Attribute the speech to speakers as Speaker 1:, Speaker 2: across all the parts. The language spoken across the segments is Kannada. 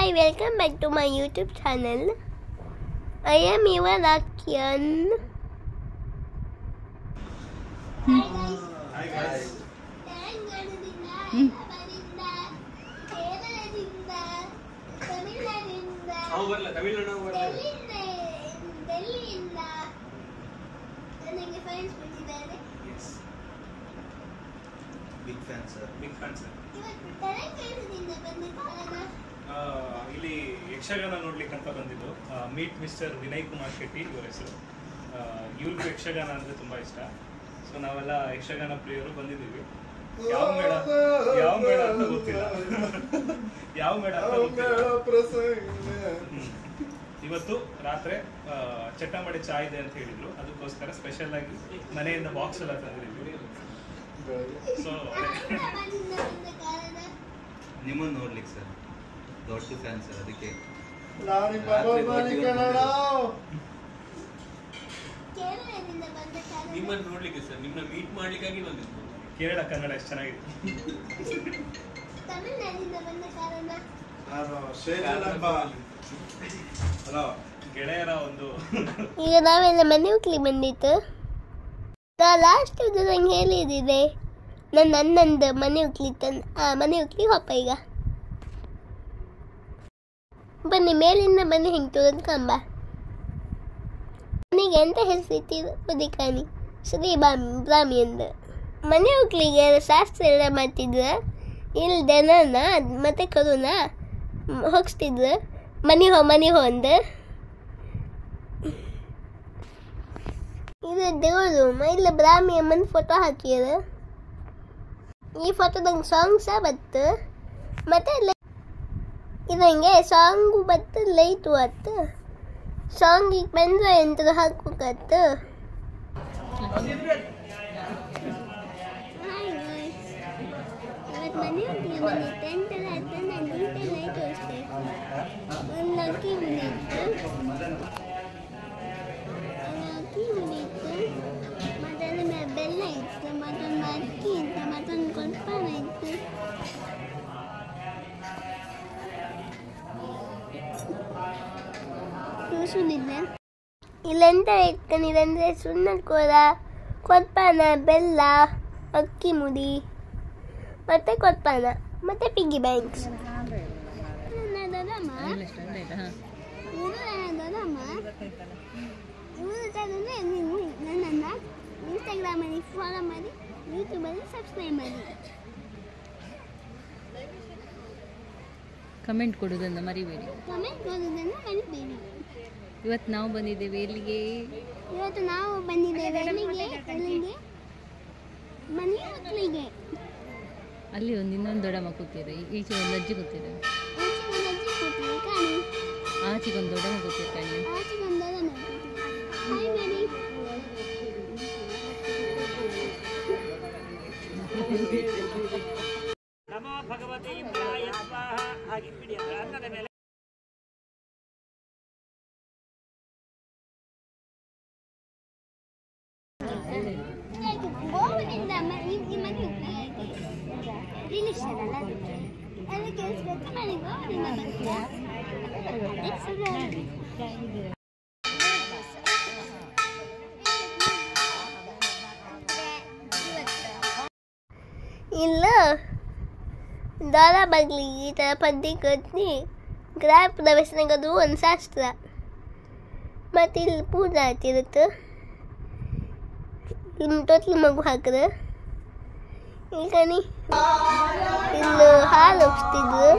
Speaker 1: Hi, welcome back to my YouTube channel. I am Eva Lakyan.
Speaker 2: Hi guys. Big fan sir.
Speaker 3: ಇಲ್ಲಿ ಯಕ್ಷಗಾನ ನೋಡ್ಲಿಕ್ಕೆ ಅಂತ ಬಂದಿದ್ದು ಮೀಟ್ ಮಿಸ್ಟರ್ ವಿನಯ್ ಕುಮಾರ್ ಶೆಟ್ಟಿ ಇವರ ಹೆಸರು. ಇವ್ರಿಗೂ ಯಕ್ಷಗಾನ ಅಂದ್ರೆ ತುಂಬಾ ಇಷ್ಟ. ಸೊ ನಾವೆಲ್ಲ ಯಕ್ಷಗಾನ ಪ್ರಿಯರು ಬಂದಿದ್ದೀವಿ. ಯಾವ ಮೇಳ ಅಂತ ಗೊತ್ತಿಲ್ಲ. ಯಾವ ಮೇಳ ಅಂತ ಗೊತ್ತಿಲ್ಲ. ಇವತ್ತು ರಾತ್ರಿ ಚಟ್ಟಂಬಡಿ ಚಾ ಇದೆ ಅಂತ ಹೇಳಿದ್ರು. ಅದಕ್ಕೋಸ್ಕರ ಸ್ಪೆಷಲ್ ಆಗಿ ಮನೆಯಿಂದ ಬಾಕ್ಸ್ ಎಲ್ಲ ತಂದಿದ್ದೀವಿ. ಸೊ
Speaker 2: ನಿಮ್ಮನ್ನು ನೋಡ್ಲಿಕ್ಕೆ ಸರ್ ದೊಡ್ಡ ಫ್ಯಾನ್ ಸರ್, ಅದಕ್ಕೆ
Speaker 4: ನಿಮ್ಮನ್ನು ನೋಡ್ಲಿಕ್ಕೆ ಸರ್, ನಿಮ್ಮನ್ನ ಮೀಟ್ ಮಾಡ್ಲಿಕ್ಕಾಗಿ ಬಂದಿದ್ದು.
Speaker 3: ಕೇರಳ ಕನ್ನಡ ಎಷ್ಟು ಚೆನ್ನಾಗಿದೆ. ಗೆಳೆಯರ ಒಂದು
Speaker 1: ಈಗ ನಾವೆಲ್ಲ ಮನೆ ಹೋಗ್ಲಿಕ್ಕೆ ಬಂದಿತ್ತು. ಲಾಸ್ಟ್ ನಂಗೆ ಹೇಳಿದ್ದಿದೆ ನನ್ನ ಅಣ್ಣಂದು ಮನೆ ಹೋಗ್ಲಿಕ್ಕೆ ಹೋಗ್ಪ. ಈಗ ಬನ್ನಿ, ಮೇಲಿಂದ ಬನ್ನಿ, ಹೆಂಗೆ ತೋರಿಸ್ಕೊಂಬ. ಮನೆಗೆ ಎಂತ ಹೆಸರಿಟ್ಟಿದ್ದು ಬದಿಕಾನಿ ಶ್ರೀ ಬ್ರಾಹ್ಮಿ ಎಂದು. ಮನೆ ಹೋಗ್ಲಿಕ್ಕೆ ಶಾಸ್ತ್ರ ಎಲ್ಲ ಮಾಡ್ತಿದ್ರು. ಇಲ್ಲಿ ದನನ ಮತ್ತೆ ಕರುನ ಹೋಗಿಸ್ತಿದ್ರು. ಮನೆ ಹೋ ಅಂದು. ಇದು ದೇವರು ಇಲ್ಲ ಬ್ರಾಹ್ಮಿ ಅಮ್ಮನ ಫೋಟೋ ಹಾಕಿದ್ರು. ಈ ಫೋಟೋದಂಗೆ ಸಾಂಗ್ ಸಹ ಬತ್ತು. ಮತ್ತೆ ಇದಂಗೆ ಸಾಂಗು ಬತ್ತು, ಲೈಟು ಆಯ್ತು. ಸಾಂಗಿಗೆ ಬಂದ್ರೆ ಎಂತ ಹಾಕ್ಬೇಕತ್ತು. ಮನೆ ಹೋಗ್ಲಿ ಬಂದಿತ್ತು ಎಂತೆಲ್ಲ ಆಯ್ತು. ನಾನು ಡೀಟೇಲ್ ಲೈಟ್ ಅಷ್ಟೇ. ಒಂದು ಅಕ್ಕಿ ಮುಗಿಯಿತ್ತು, ಮತ್ತೆ ಅದ್ರ ಮೇಲೆ ಬೆಲ್ಲ ಇತ್ತು, ಮತ್ತೊಂದು ಅಕ್ಕಿ ಇತ್ತು, ಮತ್ತೊಂದು ಕೊಲ್ಪಾನ ಇತ್ತು. ತೋರಿಸೋದಿಲ್ಲ. ಇಲ್ಲೆಂತ ಇಟ್ಕೊಂಡಿರಂದ್ರೆ ಸುಣ್ಣದ ಕೋರ, ಕೊಲ್ಪಾನ, ಬೆಲ್ಲ, ಅಕ್ಕಿ ಮುಡಿ, ಮತ್ತೆ ಕೊಲ್ಪಾನ, ಮತ್ತೆ ಪಿಗ್ಗಿ ಬ್ಯಾಂಕ್ಸ್. ನೀವು ನನ್ನನ್ನು ಇನ್ಸ್ಟಾಗ್ರಾಮಲ್ಲಿ ಫಾಲೋ ಮಾಡಿ, ಯೂಟ್ಯೂಬಲ್ಲಿ ಸಬ್ಸ್ಕ್ರೈಬ್ ಮಾಡಿ,
Speaker 5: ಕಮೆಂಟ್ ಕೊಡೋದನ್ನು ಮರಿಬೇಡಿ. ಇವತ್ತು ನಾವು ಬಂದಿದ್ದೇವೆ ಎಲ್ಲಿಗೆ?
Speaker 1: ಮನೆ ಮಕ್ಕಳಿಗೆ.
Speaker 5: ಅಲ್ಲಿ ಒಂದು ಇನ್ನೊಂದು ದೊಡ್ಡಮ್ಮ ಕೂತಿದೆ, ಈಚೆ ಒಂದು ಅಜ್ಜಿ ಕೂತಿದೆ, ಆಚೆಗೆ ಒಂದು ದೊಡ್ಡಮ್ಮ ಕೂತಿದೆ ಕಾಣಿ.
Speaker 4: ನಮೋ ಭಗವತೆ ಇಂದ್ರಾಯ ಸ್ವಾಹ. ಹಾಗಿಬಿಡಿ ಅಂದ್ರೆ ಅನ್ನದ ಮೇಲೆ
Speaker 1: ಇಲ್ಲ ದಾರ ಬಗ್ಲಿ ಈ ಥರ ಪದ್ಯ ಕಟ್ಟಿ ಗೃಹ ಪ್ರವೇಶನಗದು ಒಂದು ಶಾಸ್ತ್ರ. ಮತ್ತು ಇಲ್ಲಿ ಪೂಜೆ ಆಗ್ತಿರುತ್ತೆ. ಇಲ್ಲಿ ತೊಟ್ಲು ಮಗು ಹಾಕಿದ್ರೆ ಈಗ ಇಲ್ಲಿ ಹಾಲು ಹೋಗಿಸ್ತಿದ್ರು.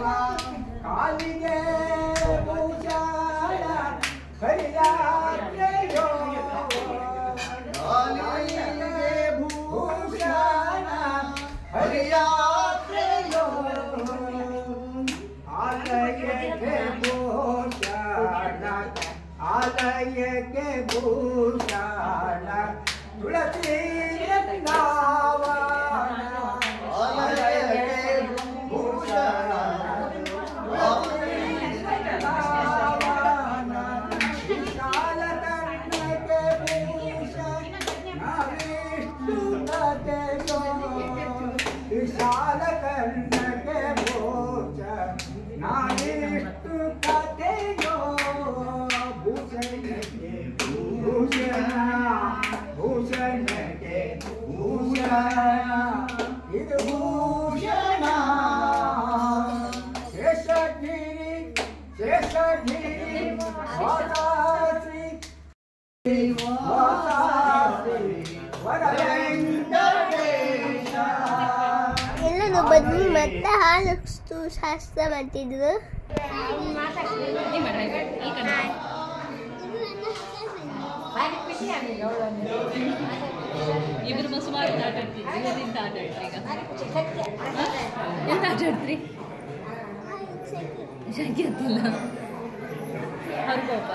Speaker 6: ಆಲಯಕ್ಕೆ ಭೂಷಣ ತುಳಸಿ ವಿಶಾಲ ಕರ್ಣಕ್ಕೆ ಭೋಜ ನಾನಿಷ್ಟು ಶೇಷಗಿ ವಾಸಾಸಿ ವಾಸಾಸಿ ವರವೆಂಕಟೇಶ.
Speaker 1: ಎಲ್ಲರೂ ಬನ್ನಿ ಮತ್ತೆ ಹಾಲಷ್ಟು ಶಾಸ್ತ್ರ ಮಾಡ್ತಿದ್ರು.
Speaker 5: ಇಬ್ರು ಸುಮಾರು ಆಟ ಆಡ್ತಿದ್ರಿ. ಎಂತ ಆಟ ಆಡ್ರಿ ಈಗ? ಎಂತ ಆಟ ಆಡ್ತ್ರಿ? ಶಂಕೆ ಅಂತಿಲ್ಲ ಹರ್ಕೋಪ.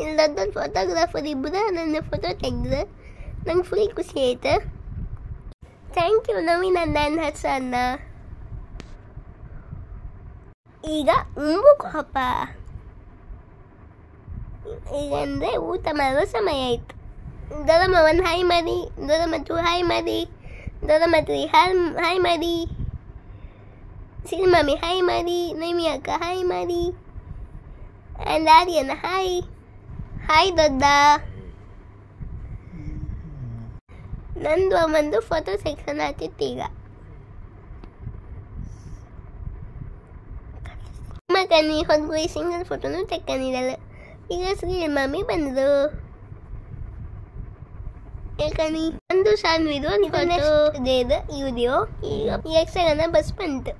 Speaker 1: ಇಲ್ಲಿ ದೊಡ್ಡ ಫೋಟೋಗ್ರಾಫರ್ ಇಬ್ಬರು ನನ್ನ ಫೋಟೋ ತೆಗೆದ್ರು. ನಂಗೆ ಫುಲ್ ಖುಷಿ ಆಯ್ತು. Thank you Naveenandan Hasanna. ಈಗ ಉಂಬುಕೊಪ್ಪ. ಈಗ ಅಂದರೆ ಊಟ ಮಾಡೋ ಸಮಯ ಆಯಿತು. ದೊರಮ್ಮ 1 ಹಾಯ್ ಮಾಡಿ, ದೊರಮ್ಮ 2 ಹಾಯ್ ಮಾಡಿ, ದೊರಮ್ಮ 3 ಹಾಯ್ ಮಾಡಿ, ಸಿನಿಮಾಮಿ ಹಾಯ್ ಮಾಡಿ, ನೈಮಿ ಅಕ್ಕ ಹಾಯ್ ಮಾಡಿ, ಆ್ಯಂಡ್ ಆರ್ಯನ ಹಾಯ್ ಹಾಯ್ ದೊಡ್ಡ. ನಂದು ಅಮ್ಮಂದು ಫೋಟೋ ಸೆಕ್ಷನ್ ಆಗ್ತಿತ್ತು. ಈಗ ಮಕ್ಕನಿ ಹೊರಗು ಸಿಂಗಲ್ ಫೋಟೋನು ತೆಕ್ಕೊಂಡಿದ್ದಲ್ಲ. ಈಗ ಶ್ರೀ ಮಮ್ಮಿ ಬಂದರು. ಯಾಕನಿ ಒಂದು ಸಾನ್ವಿದು ಈ ವಿಡಿಯೋ. ಈಗ ಯಕ್ಷಗಾನ ಬಸ್ ಬಂತು.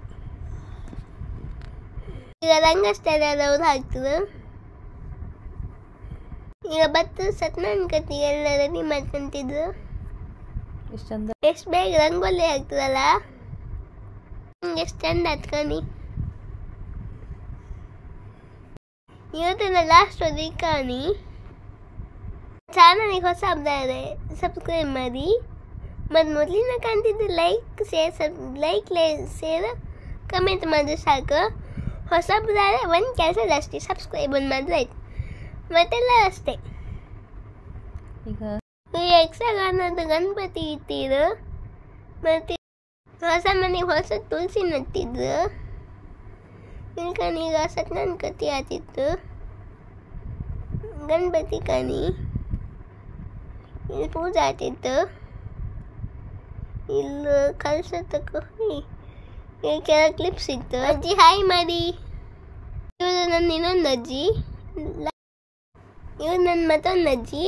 Speaker 1: ಈಗ ರಂಗಸ್ಥಳದವ್ರು ಹಾಕ್ತರು. ಈಗ ಬತ್ತು ಸತ್ಯನಾರಾಯಣ ಕತಿ ಎಲ್ಲ ರೆಡಿ ಮಾಡ್ಕೊಂತಿದ್ರು. ಎಷ್ಟು ಬೇಗ ರಂಗೋಲಿ ಆಗ್ತದಲ್ಲ, ಎಷ್ಟು ಚಂದ ಹತ್ಕನಿ. ಇವತ್ತಿನ ಲಾಸ್ಟ್ ಕಾಣಿ. ಚಾನಲಿಗೆ ಹೊಸ ಇದೆ, ಸಬ್ಸ್ಕ್ರೈಬ್ ಮಾಡಿ. ಮತ್ತು ಮೊದಲಿನ ಕಾಣ್ತಿದ್ದು ಲೈಕ್ ಶೇರ್ ಕಮೆಂಟ್ ಮಾಡಿದ್ರೆ ಸಾಕು. ಹೊಸಬ್ದಾರೆ ಒಂದು ಕೆಲಸ ಜಾಸ್ತಿ, ಸಬ್ಸ್ಕ್ರೈಬ್ ಒಂದು ಮಾಡಿದ್ರೆ ಆಯ್ತು. ಮತ್ತೆಲ್ಲ ಅಷ್ಟೇ.
Speaker 5: ಈಗ
Speaker 1: ಯಕ್ಷಗಾನದ ಗಣಪತಿ ಇಟ್ಟಿದ್ರು. ಮತ್ತು ಹೊಸ ಮನೆಗೆ ಹೊಸ ತುಳಸಿ ನಟ್ಟಿದ್ರು. ಈಗ ಸತ್ಯನಾರಾಯಣ ಕತಿ ಆತಿತ್ತು. ಗಣಪತಿ ಕಣಿ ಇಲ್ಲಿ ಪೂಜೆ ಆತಿತ್ತು. ಇಲ್ಲಿ ಕಲಶ ತಗೊಂಡು ಕೆಲ ಕ್ಲಿಪ್ಸ್ ಇತ್ತು. ಅಜ್ಜಿ ಹಾಯ್ ಮಾಡಿ. ಇವರು ನನ್ನ ಇನ್ನೊಂದು ಅಜ್ಜಿ, ಇವ್ರು ನನ್ನ ಮತ್ತೊಂದು ಅಜ್ಜಿ.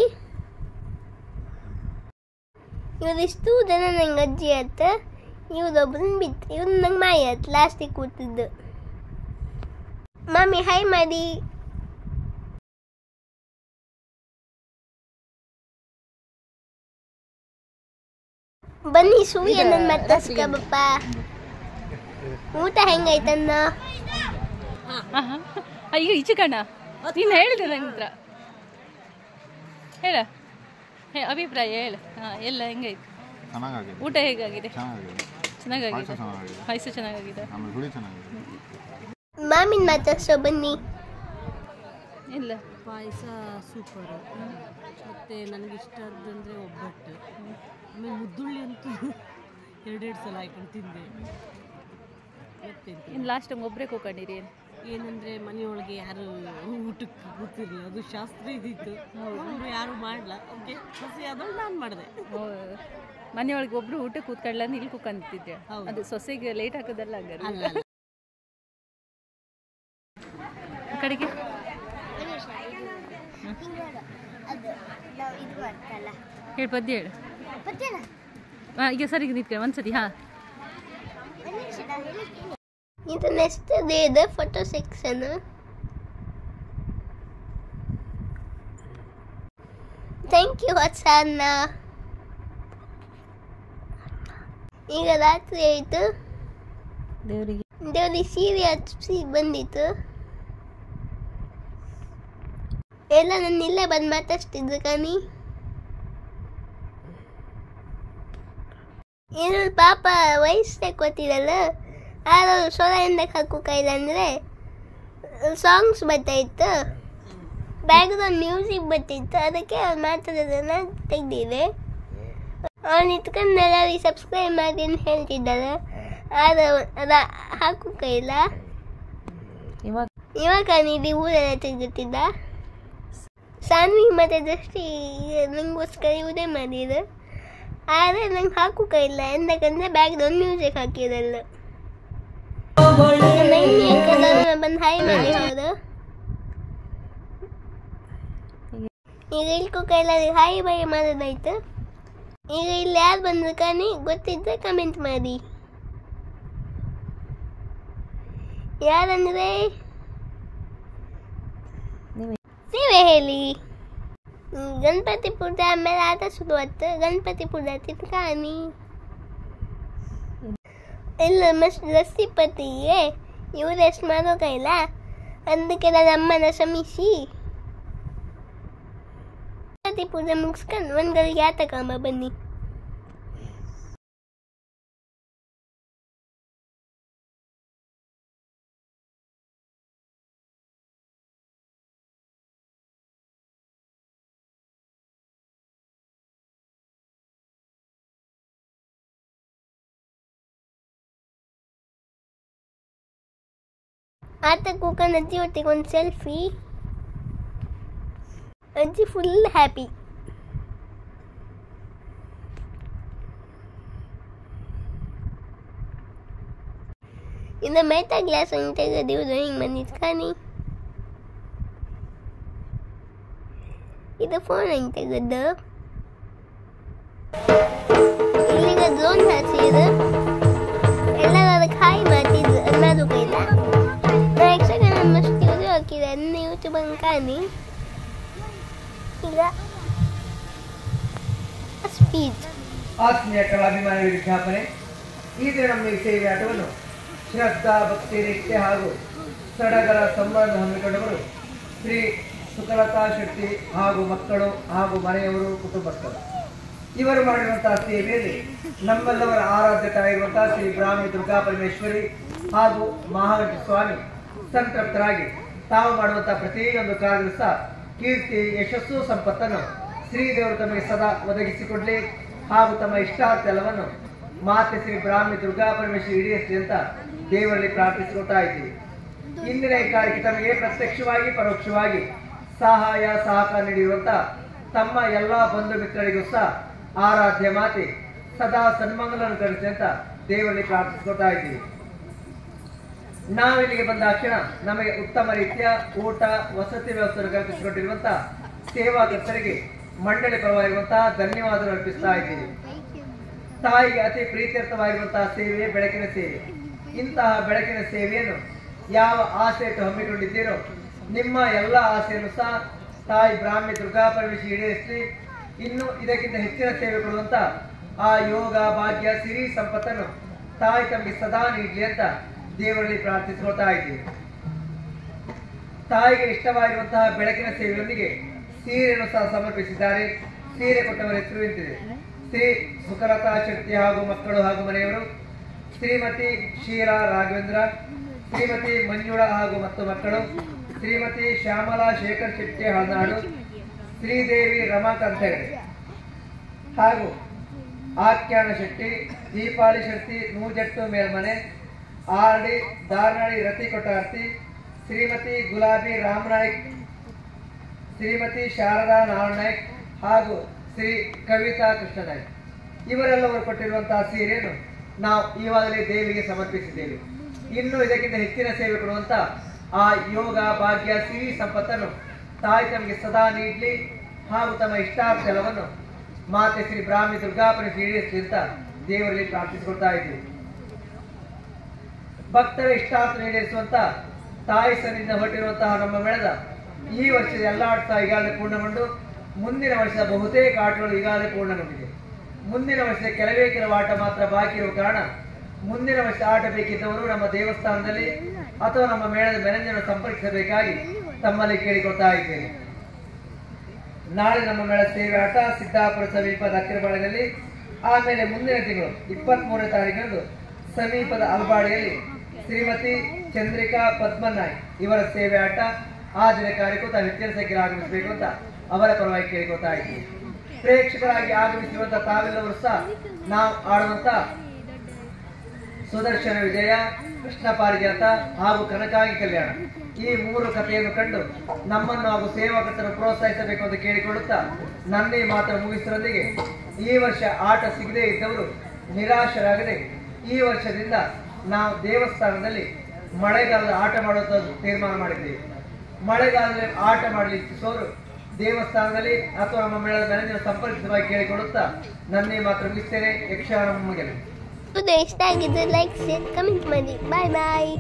Speaker 1: ಇವರಿಷ್ಟು ಜನ ನಂಗೆ ಅಜ್ಜಿ ಆಯ್ತು. ಇವ್ರೊಬ್ಬರನ್ನ ಬಿತ್ತು. ಇವ್ರು ನಂಗೆ ಮಾಯ ಆಯ್ತು ಲಾಸ್ಟಿಗೆ ಕೂತಿದ್ದು. ಮಮ್ಮಿ ಹಾಯ್ ಮಾಡಿ. ಬನ್ನಿ ಸೂರ್ಯ ನನ್ನ ಮತ್ತಸ್ಕಬಪ್ಪ. ಊಟ ಹೆಂಗೈತನ್ನ?
Speaker 5: ಈಗ ಈಚೆ ಕಣ್ಣ ನೀನು ಹೇಳಿದೆ ನನ್ನ ಹತ್ರ. ಹೇಳ ಅಭಿಪ್ರಾಯ ಹೇಳ. ಎಲ್ಲ ಹೆಂಗೈತೆ? ಊಟ ಹೇಗಾಗಿದೆ? ಚೆನ್ನಾಗಾಗಿದೆ. ಪಾಯಸ ಚೆನ್ನಾಗಾಗಿದೆ.
Speaker 1: ಮಾಮಿನ ಮಾತಾಡ್ಸೋ ಬನ್ನಿ.
Speaker 5: ಇಲ್ಲ
Speaker 7: ಪಾಯಸ ಸೂಪರು. ಮತ್ತು ನನಗಿಷ್ಟ ಆದಂದರೆ ಒಬ್ಬಟ್ಟು. ಆಮೇಲೆ ಮುದ್ದುಳ್ಳಿ ಅಂತೂ 2 ಸಲ ಹಾಕೊಂಡು ತಿಂದೆ. ಮತ್ತೆ
Speaker 5: ಇನ್ನು ಲಾಸ್ಟ್ ಟೈಮ್ ಒಬ್ಬರೇ ಕೂಕೊಂಡಿರಿ.
Speaker 7: ಏನಂದರೆ ಮನೆಯೊಳಗೆ ಯಾರು ಊಟಕ್ಕೆ ಕೂತಿರಲಿಲ್ಲ, ಅದು ಶಾಸ್ತ್ರ ಇದ್ದಿತ್ತು. ಅವರು ಯಾರು ಮಾಡಲ್ಲ. ಓಕೆ ಸೊಸೆ ಆದಳು ನಾನು ಮಾಡಿದೆ.
Speaker 5: ಮನೆಯೊಳಗೆ ಒಬ್ರು ಊಟಕ್ಕೆ ಕೂತ್ಕೊಳ್ಳ ಇಲ್ಲಿ ಕೂತ್ಕೊಂತಿದ್ದೆ. ಅದು ಸೊಸೆಗೆ ಲೇಟ್ ಹಾಕೋದಲ್ಲ ಹಂಗಾರೆ.
Speaker 7: ಅಲ್ಲ
Speaker 5: ಕಡೆಗೆ ಹೇಳಿ ಪದ್ಯ ಹೇಳು. ಈಗ ಸರಿಗೆ ನಿಂತ್ಕೊಳ್ಳಿ ಒಂದ್ಸತಿ. ಹಾಂ
Speaker 1: ಇದು ನೆಕ್ಸ್ಟ್ ಡೇದ photo section. Thank you Hosanna. ಈಗ ರಾತ್ರಿ ಆಯಿತು. ದೇವರಿಗೆ ಸೀರೆ ಹಚ್ಚಿ ಬಂದಿತ್ತು. ಎಲ್ಲ ನನ್ನ ಇಲ್ಲೇ ಬಂದು ಮಾತಾಡ್ತಿದ್ರು ಕಾನಿ. ಏನು ಪಾಪ ವಯಸ್ಸು ಗೊತ್ತಿರಲ್ಲ. ಯಾರು ಸೋಲಿಂದ ಹಾಕೋಕಾಯಿಲ್ಲ ಅಂದರೆ ಸಾಂಗ್ಸ್ ಬರ್ತಾಯಿತ್ತು, ಬ್ಯಾಕ್ಗ್ರೌಂಡ್ ಮ್ಯೂಸಿಕ್ ಬರ್ತಿತ್ತು. ಅದಕ್ಕೆ ಅವ್ರು ಮಾತಾಡೋದನ್ನು ತೆಗ್ದಿದೆ. ಅವ್ನು ನಿಂತ್ಕೊಂಡು ಎಲ್ಲರಿಗೆ ಸಬ್ಸ್ಕ್ರೈಬ್ ಮಾಡಿ ಅಂತ ಹೇಳ್ತಿದ್ದಾರೆ. ಆದರೆ ಅದು ಹಾಕೋಕಾಯಿಲ್ಲ. ಇವಾಗ ನೀಡಿ ಊರೆಲ್ಲ ತೆಗೆದಿಟ್ಟಿದ್ದ. ಸಾನ್ವಿ ಮತ್ತು ದೃಷ್ಟಿ ನಂಗೋಸ್ಕರ ಇವುದೇ ಮಾಡಿದ್ರು. ಆದರೆ ನಂಗೆ ಹಾಕೋಕಾಯಿಲ್ಲ, ಎಂದಕ್ಕಂದರೆ ಬ್ಯಾಕ್ಗ್ರೌಂಡ್ ಮ್ಯೂಸಿಕ್ ಹಾಕಿರಲ್ಲ. ಬಂದು ಹಾಯ್ ಮಾಡಿ ಹೌದು. ಈಗ ಇಲ್ಲಿ ಕೈಲಾದ್ರೆ ಹಾಯ್ ಬಾಯ್ ಮಾಡೋದಾಯ್ತು. ಈಗ ಇಲ್ಲಿ ಯಾರು ಬಂದ್ರು ಕಾಣಿ ಗೊತ್ತಿದ್ರೆ ಕಮೆಂಟ್ ಮಾಡಿ. ಯಾರಂದ್ರೆ ನೀವೇ ಹೇಳಿ. ಗಣಪತಿ ಪೂಜೆ ಆಮೇಲೆ ಆಟ ಶುರುವಾಯ್ತು. ಗಣಪತಿ ಪೂಜೆ ತಿನ್ಕಾಣಿ ಇಲ್ಲ ಮಸ್ತ್ ರಸ್ತಿಪತಿಗೆ ಇವ್ರು ಎಷ್ಟು ಮಾಡೋಕೈಲ್ಲ, ಅದಕ್ಕೆ ನನ್ನ ಅಮ್ಮನ ಶ್ರಮಿಸಿ ಗಣಪತಿ ಪೂಜೆ ಮುಗಿಸ್ಕೊಂಡು ಒಂದು ಗಳಿಗೆ ಆಟ ಕಾಮ ಬನ್ನಿ. ಆತ ಕೂಕೊಂಡು ಅಜ್ಜಿ ಒಟ್ಟಿಗೆ ಒಂದು ಸೆಲ್ಫಿ. ಅಜ್ಜಿ ಫುಲ್ ಹ್ಯಾಪಿ. ಇನ್ನು ಮೆಟಾ ಗ್ಲಾಸ್ ಹಂಗೆ ತೆಗೆದಿವ್ದು ಹಿಂಗೆ ಬಂದಿತ್ತು ಕಾಣಿ. ಇದು ಫೋನ್ ಹೆಂಗೆ ತೆಗೆದು ಇಲ್ಲಿಗ ಡ್ರೋನ್ ಹಾಸಿದ್ರು. ಎಲ್ಲರೂ ಅದಕ್ಕೆ ಹಾಯ್ ಮಾಡ್ತಿದ್ರು ಅನ್ನೋದು ಕೈಲ. ಯಕ್ಷಗಾನ ಮಸ್ತ್ ಯೂಸ್ ಹಾಕಿದೆ ಅನ್ನ ಯೂಟ್ಯೂಬ್ ಹಂಗೆ ಕಾಣಿ. ಈಗ ಸ್ಪೀಚ್
Speaker 6: ಆತ್ಮೀಯ ಕಲಾಭಿಮಾನ ವಿಜ್ಞಾಪನೆ. ಈ ದಿನ ನಮ್ಮ ಸೇವೆ ಆಟವನ್ನು ಶ್ರದ್ಧಾ ಭಕ್ತಿ ನಿಷ್ಠೆ ಹಾಗೂ ಸಡಗರ ಸಂಬಂಧ ಹಮ್ಮಿಕೊಂಡವರು ಶ್ರೀ ಸುಕಲತಾ ಶೆಟ್ಟಿ ಹಾಗೂ ಮಕ್ಕಳು ಹಾಗೂ ಮನೆಯವರು ಕುಟುಂಬಸ್ಥರು. ಇವರು ಮಾಡಿರುವಂತಹ ಸೇವೆಯಲ್ಲಿ ನಮ್ಮೆಲ್ಲವರ ಆರಾಧ್ಯರಾಗಿರುವಂತಹ ಶ್ರೀ ಬ್ರಾಹ್ಮಿ ದುರ್ಗಾ ಪರಮೇಶ್ವರಿ ಹಾಗೂ ಮಹಾಗಣಪತಿ ಸ್ವಾಮಿ ಸಂತೃಪ್ತರಾಗಿ ತಾವು ಮಾಡುವಂತಹ ಪ್ರತಿಯೊಂದು ಕಾರ್ಯದಲ್ಲೂ ಸಹ ಕೀರ್ತಿ ಯಶಸ್ಸು ಸಂಪತ್ತನ್ನು ಶ್ರೀದೇವರು ತಮಗೆ ಸದಾ ಒದಗಿಸಿಕೊಡ್ಲಿ ಹಾಗೂ ತಮ್ಮ ಇಷ್ಟಾರ್ಥೆಲ್ಲವನ್ನು ಮಾತೆ ಶ್ರೀ ಬ್ರಾಹ್ಮಿ ದುರ್ಗಾ ಪರಮೇಶ್ವರಿ ಈಡೇರಿಸಲಿ ಅಂತ ದೇವರಲ್ಲಿ ಪ್ರಾರ್ಥಿಸಿಕೊಳ್ತಾ ಇದ್ದೀವಿ. ಇಂದಿನ ಈ ಕಾರ್ಯಕ್ಕೆ ತಮಗೆ ಪ್ರತ್ಯಕ್ಷವಾಗಿ ಪರೋಕ್ಷವಾಗಿ ಸಹಾಯ ಸಹಕಾರ ನೀಡಿರುವಂತಹ ತಮ್ಮ ಎಲ್ಲ ಬಂಧು ಮಿತ್ರರಿಗೂ ಸಹ ಆರಾಧ್ಯ ಮಾತೆ ಸದಾ ಸನ್ಮಂಗಲನ್ನು ಕಳಿಸಿ ಅಂತ ದೇವರಲ್ಲಿ ಪ್ರಾರ್ಥಿಸಿಕೊಳ್ತಾ ಇದ್ದೀವಿ. ನಾವಿಲ್ಲಿಗೆ ಬಂದ ಕ್ಷಣ ನಮಗೆ ಉತ್ತಮ ರೀತಿಯ ಊಟ ವಸತಿ ವ್ಯವಸ್ಥೆ ಕಲ್ಪಿಸಿಕೊಟ್ಟಿರುವಂತಹ ಸೇವಾಕರ್ತರಿಗೆ ಮಂಡಳಿ ಪರವಾಗಿರುವಂತಹ ಧನ್ಯವಾದಗಳು ಅರ್ಪಿಸ್ತಾ ಇದ್ದೀವಿ. ತಾಯಿಗೆ ಅತಿ ಪ್ರೀತ್ಯರ್ಥವಾಗಿರುವಂತಹ ಸೇವೆ ಬೆಳಕಿನ ಸೇವೆ. ಇಂತಹ ಬೆಳಕಿನ ಸೇವೆಯನ್ನು ಯಾವ ಆಸೆ ಇಟ್ಟು ಹಮ್ಮಿಕೊಂಡಿದ್ದೀರೋ ನಿಮ್ಮ ಎಲ್ಲ ಆಸೆಯನ್ನು ಸಹ ತಾಯಿ ಬ್ರಾಹ್ಮಿ ದುರ್ಗಾ ಪರಮೇಶ್ವರಿ ಈಡೇರಿಸಿ ಇನ್ನು ಇದಕ್ಕಿಂತ ಹೆಚ್ಚಿನ ಸೇವೆ ಕೊಡುವಂತ ಆ ಯೋಗ ಭಾಗ್ಯ ಸಿರಿ ಸಂಪತ್ತನ್ನು ತಾಯಿ ತಮಗೆ ಸದಾ ನೀಡಲಿ ಅಂತ ದೇವರಲ್ಲಿ ಪ್ರಾರ್ಥಿಸಿಕೊಳ್ತಾ ಇದ್ದೀವಿ. ತಾಯಿಗೆ ಇಷ್ಟವಾಗಿರುವಂತಹ ಬೆಳಕಿನ ಸೇವೆಯೊಂದಿಗೆ ಸೀರೆಯನ್ನು ಸಹ ಸಮರ್ಪಿಸಿದ್ದಾರೆ. ಸೀರೆ ಕೊಟ್ಟವರ ಹೆಸರು ಇಂತಿದೆ: ಶ್ರೀ ಸುಕಲತಾ ಶೆಟ್ಟಿ ಹಾಗೂ ಮಕ್ಕಳು ಹಾಗೂ ಮನೆಯವರು, ಶ್ರೀಮತಿ ಶೀಲಾ ರಾಘವೇಂದ್ರ, ಶ್ರೀಮತಿ ಮಂಜುಳಾ ಹಾಗೂ ಮತ್ತು ಮಕ್ಕಳು, ಶ್ರೀಮತಿ ಶ್ಯಾಮಲಾ ಶೇಖರ್ ಶೆಟ್ಟಿ ಹಳನಾಡು, ಶ್ರೀದೇವಿ ರಮಾಕಾಂತ ಹೆಗಡೆ ಹಾಗೂ ಆಖ್ಯಾನ ಶೆಟ್ಟಿ, ದೀಪಾಳಿ ಶೆಟ್ಟಿ ನೂಜಟ್ಟು ಮೇಲ್ಮನೆ, ಆರ್ಡಿ ದಾರ್ನಾಳಿ ರತಿ ಕೊಟ್ಟಾರ್ತಿ, ಶ್ರೀಮತಿ ಗುಲಾಬಿ ರಾಮನಾಯ್ಕ್, ಶ್ರೀಮತಿ ಶಾರದಾ ನಾರಾಯಣ್ ಹಾಗೂ ಶ್ರೀ ಕವಿತಾ ಕೃಷ್ಣನಾಯ್ಕ್ ಇವರೆಲ್ಲವರು ಕೊಟ್ಟಿರುವಂತಹ ಸೀರೆಯನ್ನು ನಾವು ಈವಾಗಲೇ ದೇವಿಗೆ ಸಮರ್ಪಿಸಿದ್ದೇವೆ. ಇನ್ನು ಇದಕ್ಕಿಂತ ಹೆಚ್ಚಿನ ಸೇವೆ ಕೊಡುವಂತ ಆ ಯೋಗ ಭಾಗ್ಯ ಸಿರಿ ಸಂಪತ್ತನ್ನು ತಾಯಿ ತಮಗೆ ಸದಾ ನೀಡಲಿ ಹಾಗೂ ತಮ್ಮ ಇಷ್ಟಾರ್ಥೆಲ್ಲವನ್ನು ಮಾತೆ ಶ್ರೀ ಬ್ರಾಹ್ಮಿ ದುರ್ಗಾ ಪರಮೇಶ್ವರಿ ಈಡೇರಿಸಲಿ ಅಂತ ದೇವರಲ್ಲಿ ಪ್ರಾರ್ಥಿಸಿಕೊಳ್ತಾ ಇದ್ದೀವಿ. ಭಕ್ತರ ಇಷ್ಟಾರ್ಥ ಈಡೇರಿಸುವಂತ ತಾಯಿ ಸನ್ನಿಧಿಯಿಂದ ಹೊರಟಿರುವಂತಹ ನಮ್ಮ ಮೇಳದ ಈ ವರ್ಷದ ಎಲ್ಲ ಆಟ ಈಗಾಗಲೇ ಪೂರ್ಣಗೊಂಡು ಮುಂದಿನ ವರ್ಷದ ಬಹುತೇಕ ಆಟಗಳು ಈಗಾಗಲೇ ಪೂರ್ಣಗೊಂಡಿದೆ. ಮುಂದಿನ ವರ್ಷದ ಕೆಲವು ಆಟ ಮಾತ್ರ ಬಾಕಿ ಇರುವ ಕಾರಣ ಮುಂದಿನ ವರ್ಷ ಆಟ ಬೇಕಿದ್ದವರು ನಮ್ಮ ದೇವಸ್ಥಾನದಲ್ಲಿ ಅಥವಾ ನಮ್ಮ ಮೇಳದ ಮ್ಯಾನೇಜರ್ ಸಂಪರ್ಕಿಸಬೇಕಾಗಿ ತಮ್ಮಲ್ಲಿ ಕೇಳಿಕೊಳ್ತಾ ಇದ್ದೇನೆ. ನಾಳೆ ನಮ್ಮ ಮೇಳ ಸೇವೆ ಆಟ ಸಿದ್ದಾಪುರ ಸಮೀಪದ ಅಕ್ಕಿರಬಾಳೆಯಲ್ಲಿ, ಆಮೇಲೆ ಮುಂದಿನ ತಿಂಗಳು 23ನೇ ತಾರೀಕಂದು ಸಮೀಪದ ಅಲ್ಬಾಡಿಯಲ್ಲಿ ಶ್ರೀಮತಿ ಚಂದ್ರಿಕಾ ಪದ್ಮನಾಯ್ ಇವರ ಸೇವೆ ಆಟ. ಆ ದಿನ ಕಾರ್ಯಕ್ಕೂ ತಾವು ಹೆಚ್ಚಿನ ಸಂಖ್ಯೆಯಲ್ಲಿ ಆಗಮಿಸಬೇಕು ಅಂತ ಅವರ ಪರವಾಗಿ ಕೇಳಿಕೊಳ್ತಾ ಇದ್ದೀವಿ. ಪ್ರೇಕ್ಷಕರಾಗಿ ಆಗಮಿಸಿರುವಂತಹ ತಾವೆಲ್ಲವರು ಸಹ ನಾವು ಆಡುವಂತ ಸುದರ್ಶನ ವಿಜಯ, ಕೃಷ್ಣ ಪಾರಿಜಾತ ಹಾಗೂ ಕನಕಾಗಿ ಕಲ್ಯಾಣ ಈ 3 ಕಥೆಯನ್ನು ಕಂಡು ನಮ್ಮನ್ನು ಹಾಗೂ ಸೇವಾಕರ್ತರು ಪ್ರೋತ್ಸಾಹಿಸಬೇಕು ಅಂತ ಕೇಳಿಕೊಳ್ಳುತ್ತಾ ನನ್ನೇ ಮಾತ್ರ ಮುಗಿಸುವುದರೊಂದಿಗೆ ಈ ವರ್ಷ ಆಟ ಸಿಗದೇ ಇದ್ದವರು ನಿರಾಶರಾಗದೆ ಈ ವರ್ಷದಿಂದ ನಾವು ದೇವಸ್ಥಾನದಲ್ಲಿ ಮಳೆಗಾಲದ ಆಟ ಮಾಡುವಂತ ತೀರ್ಮಾನ ಮಾಡಿದ್ದೇವೆ. ಮಳೆಗಾಲದಲ್ಲಿ ಆಟ ಮಾಡಲಿಕ್ಕೆ ಸೋರು ದೇವಸ್ಥಾನದಲ್ಲಿ ಅಥವಾ ನಮ್ಮ ಮೇಳದ ಮ್ಯಾನೇಜರ್ ಸಂಪರ್ಕಿಸುವ ಕೇಳಿಕೊಡುತ್ತಾ ನನ್ನೇ ಮಾತ್ರ ಮುಗಿಸ್ತೇನೆ. ಯಕ್ಷಗಾನ ಮುಗಿಯಲು
Speaker 1: ಇದು ಇಷ್ಟ ಆಗಿದ್ರೆ ಲೈಕ್ ಶೇರ್ ಕಮೆಂಟ್ ಮಾಡಿ. ಬಾಯ್ ಬಾಯ್.